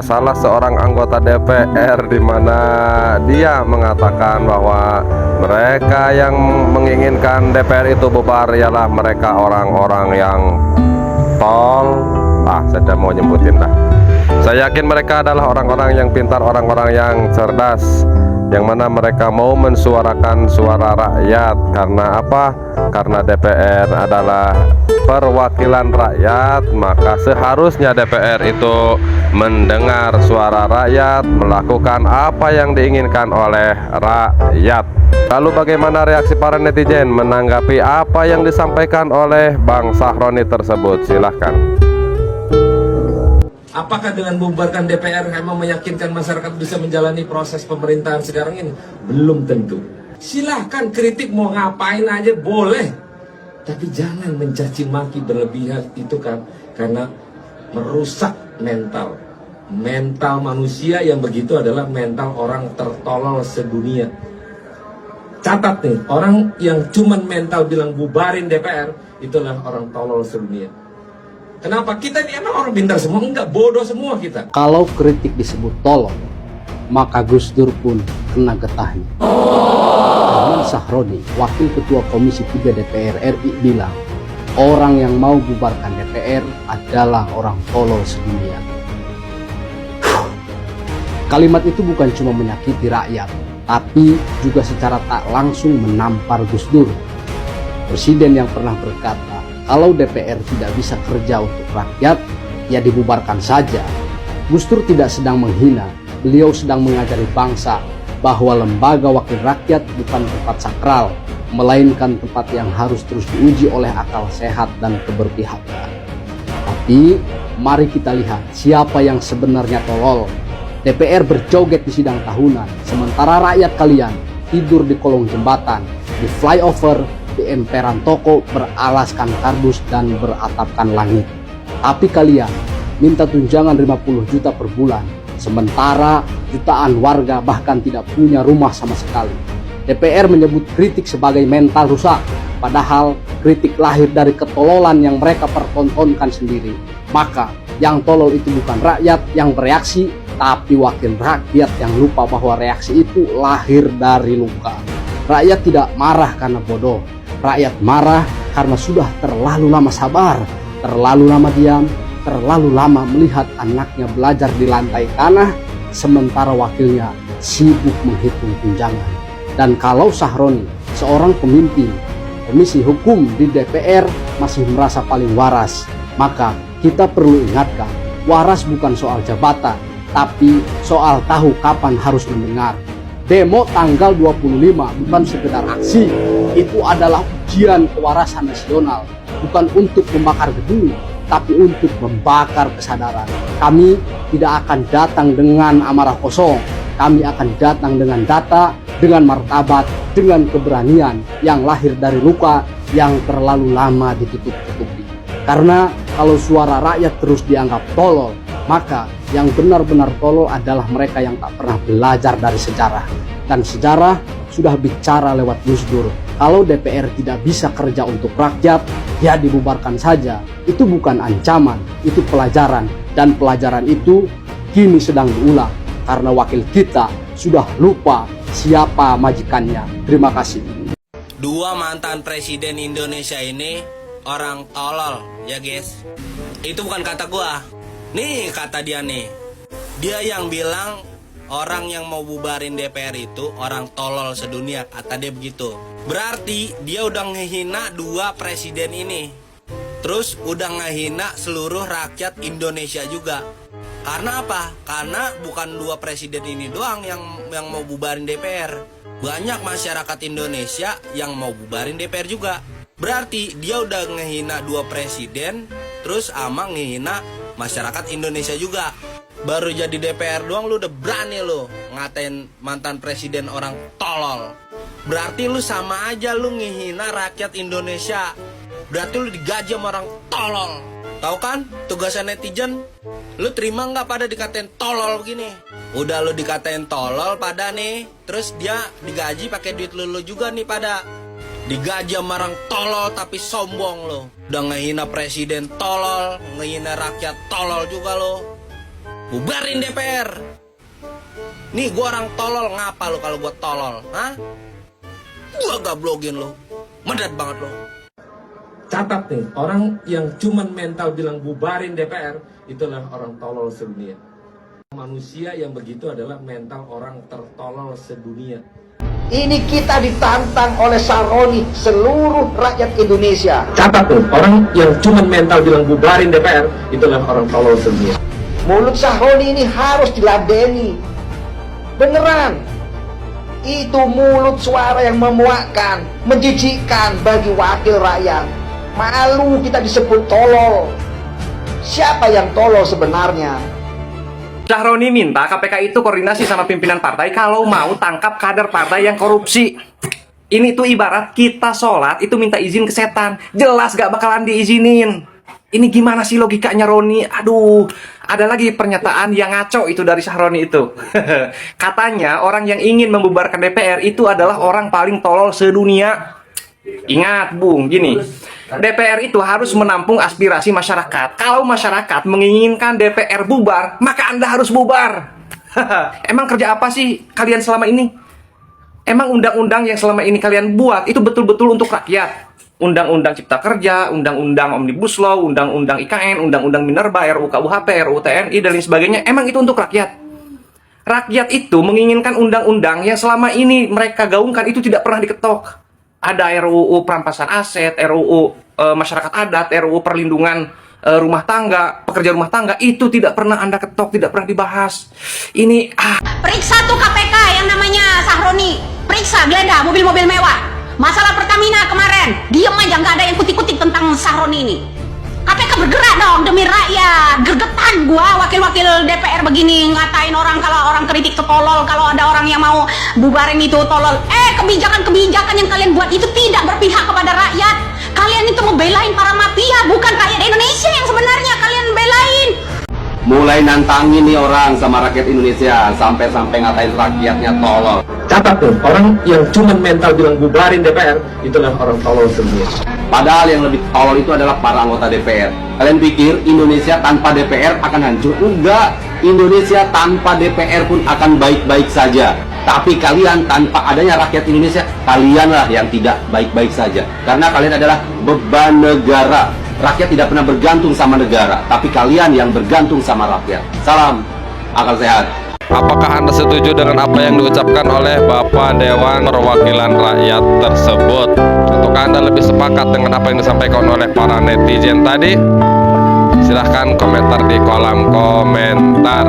salah seorang anggota DPR di mana dia mengatakan bahwa mereka yang menginginkan DPR itu bubar ialah mereka orang-orang yang saya tidak mau nyebutin dah. Saya yakin mereka adalah orang-orang yang pintar, orang-orang yang cerdas, yang mana mereka mau mensuarakan suara rakyat. Karena apa? Karena DPR adalah perwakilan rakyat, maka seharusnya DPR itu mendengar suara rakyat, melakukan apa yang diinginkan oleh rakyat. Lalu bagaimana reaksi para netizen menanggapi apa yang disampaikan oleh Bang Sahroni tersebut? Silahkan. Apakah dengan membubarkan DPR memang meyakinkan masyarakat bisa menjalani proses pemerintahan sekarang ini? Belum tentu. Silahkan kritik mau ngapain aja boleh, tapi jangan mencaci maki berlebihan, itu kan karena merusak mental manusia. Yang begitu adalah mental orang tertolol sedunia. Catat nih, orang yang cuman mental bilang bubarin DPR, itulah orang tolol sedunia. Kenapa? Kita ini emang orang pintar semua? Enggak, bodoh semua kita. Kalau kritik disebut tolol, maka Gus Dur pun kena getahnya. Ahmad Sahroni, Wakil Ketua Komisi 3 DPR RI bilang, orang yang mau bubarkan DPR adalah orang tolol sedunia. Kalimat itu bukan cuma menyakiti rakyat, tapi juga secara tak langsung menampar Gus Dur. Presiden yang pernah berkata, kalau DPR tidak bisa kerja untuk rakyat, ya dibubarkan saja. Gus Dur tidak sedang menghina, beliau sedang mengajari bangsa bahwa lembaga wakil rakyat bukan tempat sakral, melainkan tempat yang harus terus diuji oleh akal sehat dan keberpihakan. Tapi, mari kita lihat siapa yang sebenarnya tolol. DPR berjoget di sidang tahunan, sementara rakyat kalian tidur di kolong jembatan, di flyover, di emperan toko beralaskan kardus dan beratapkan langit. Tapi kalian minta tunjangan 50 juta per bulan, sementara jutaan warga bahkan tidak punya rumah sama sekali. DPR menyebut kritik sebagai mental rusak, padahal kritik lahir dari ketololan yang mereka pertontonkan sendiri. Maka yang tolol itu bukan rakyat yang bereaksi, tapi wakil rakyat yang lupa bahwa reaksi itu lahir dari luka. Rakyat tidak marah karena bodoh. Rakyat marah karena sudah terlalu lama sabar, terlalu lama diam, terlalu lama melihat anaknya belajar di lantai tanah, sementara wakilnya sibuk menghitung tunjangan. Dan kalau Sahroni, seorang pemimpin Komisi Hukum di DPR, masih merasa paling waras, maka kita perlu ingatkan, waras bukan soal jabatan, tapi soal tahu kapan harus mendengar. Demo tanggal 25 bukan sekedar aksi, itu adalah ujian kewarasan nasional, bukan untuk membakar gedung, tapi untuk membakar kesadaran. Kami tidak akan datang dengan amarah kosong, kami akan datang dengan data, dengan martabat, dengan keberanian yang lahir dari luka yang terlalu lama ditutup-tutupi. Karena kalau suara rakyat terus dianggap tolol, maka yang benar-benar tolol adalah mereka yang tak pernah belajar dari sejarah. Dan sejarah sudah bicara lewat Gus Dur. Kalau DPR tidak bisa kerja untuk rakyat, ya dibubarkan saja. Itu bukan ancaman, itu pelajaran. Dan pelajaran itu kini sedang diulang. Karena wakil kita sudah lupa siapa majikannya. Terima kasih. Dua mantan presiden Indonesia ini orang tolol, ya guys. Itu bukan kata gua. Nih kata dia nih. Dia yang bilang orang yang mau bubarin DPR itu orang tolol sedunia, kata dia begitu. Berarti dia udah ngehina dua presiden ini. Terus udah ngehina seluruh rakyat Indonesia juga. Karena apa? Karena bukan dua presiden ini doang yang mau bubarin DPR. Banyak masyarakat Indonesia yang mau bubarin DPR juga. Berarti dia udah ngehina dua presiden, terus ama ngehina masyarakat Indonesia juga. Baru jadi DPR doang lu udah berani lu ngatain mantan presiden orang tolol. Berarti lu sama aja lu ngehina rakyat Indonesia. Berarti lu digaji sama orang tolol. Tahu kan tugasan netizen? Lu terima nggak pada dikatain tolol begini? Udah lu dikatain tolol pada nih, terus dia digaji pakai duit lu juga nih pada. Digaji sama orang tolol tapi sombong lo. Udah ngehina presiden tolol, ngehina rakyat tolol juga lo. bubarin DPR. Nih gua orang tolol, ngapa lu kalau gua tolol? Hah? Gua gablogin lo. Medat banget lo. Catat nih, orang yang cuman mental bilang bubarin DPR, itulah orang tolol sedunia. Manusia yang begitu adalah mental orang tertolol sedunia. Ini kita ditantang oleh Saroni, seluruh rakyat Indonesia. Catat nih, orang yang cuman mental bilang bubarin DPR, itulah orang tolol sedunia. Mulut Saroni ini harus diladeni. Beneran. Itu mulut suara yang memuakkan, menjijikkan bagi wakil rakyat. Malu kita disebut tolol. Siapa yang tolol sebenarnya? Syahroni minta KPK itu koordinasi sama pimpinan partai kalau mau tangkap kader partai yang korupsi. Ini tuh ibarat kita sholat itu minta izin ke setan. Jelas gak bakalan diizinin. Ini gimana sih logikanya Roni? Aduh, ada lagi pernyataan yang ngaco itu dari Syahroni itu. Katanya orang yang ingin membubarkan DPR itu adalah orang paling tolol sedunia. Ingat Bung, gini, DPR itu harus menampung aspirasi masyarakat. Kalau masyarakat menginginkan DPR bubar, maka Anda harus bubar. Emang kerja apa sih kalian selama ini? Emang undang-undang yang selama ini kalian buat itu betul-betul untuk rakyat? Undang-undang Cipta Kerja, undang-undang Omnibus Law, undang-undang IKN, undang-undang Minerba, RUU KUHP, RUU TNI, dan lain sebagainya, emang itu untuk rakyat? Rakyat itu menginginkan undang-undang yang selama ini mereka gaungkan itu tidak pernah diketok. Ada RUU perampasan aset, RUU masyarakat adat, RUU perlindungan rumah tangga, pekerja rumah tangga, itu tidak pernah Anda ketok, tidak pernah dibahas. Ini Periksa tuh KPK yang namanya Syahroni. Periksa, geledah mobil-mobil mewah. Masalah Pertamina kemarin, diem aja, nggak ada yang kutik-kutik tentang Syahroni ini. KPK bergerak dong demi rakyat. Gergetan gua wakil-wakil DPR begini ngatain orang kalau orang kritik itu tolol, kalau ada orang yang mau bubarin itu tolol. Kebijakan-kebijakan yang kalian buat itu tidak berpihak kepada rakyat. Kalian itu membelain para mafia, bukan rakyat Indonesia yang sebenarnya kalian belain. Mulai nantangin nih orang sama rakyat Indonesia, sampai-sampai ngatain rakyatnya tolol. Catat nih, orang yang cuman mental bilang bubarin DPR, itulah orang tolol sedunia. Padahal yang lebih tolol itu adalah para anggota DPR. Kalian pikir Indonesia tanpa DPR akan hancur? Enggak, Indonesia tanpa DPR pun akan baik-baik saja. Tapi kalian tanpa adanya rakyat Indonesia, kalianlah yang tidak baik-baik saja. Karena kalian adalah beban negara. Rakyat tidak pernah bergantung sama negara, tapi kalian yang bergantung sama rakyat. Salam, akal sehat. Apakah Anda setuju dengan apa yang diucapkan oleh Bapak Dewan Perwakilan Rakyat tersebut? Ataukah Anda lebih sepakat dengan apa yang disampaikan oleh para netizen tadi? Silahkan komentar di kolom komentar.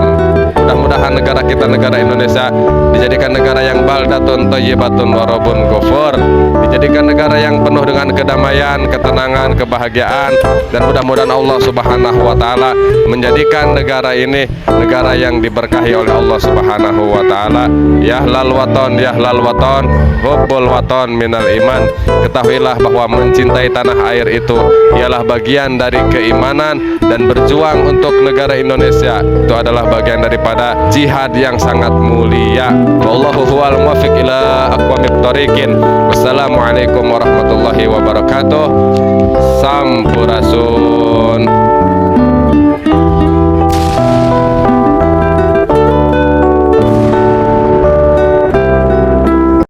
Mudah-mudahan negara kita, negara Indonesia, dijadikan negara yang baldatun thayyibatun warabun ghafur, dijadikan negara yang penuh dengan kedamaian, ketenangan, kebahagiaan, dan mudah-mudahan Allah Subhanahu wa taala menjadikan negara ini negara yang diberkahi oleh Allah Subhanahu wa taala. Yahlal waton, hubbul waton minal iman. Ketahuilah bahwa mencintai tanah air itu ialah bagian dari keimanan, dan berjuang untuk negara Indonesia itu adalah bagian daripada jihad yang sangat mulia. Wallahu huwal muwaffiq ila aqwamit thoriqin. Wassalamualaikum warahmatullahi wabarakatuh. Sampurasun.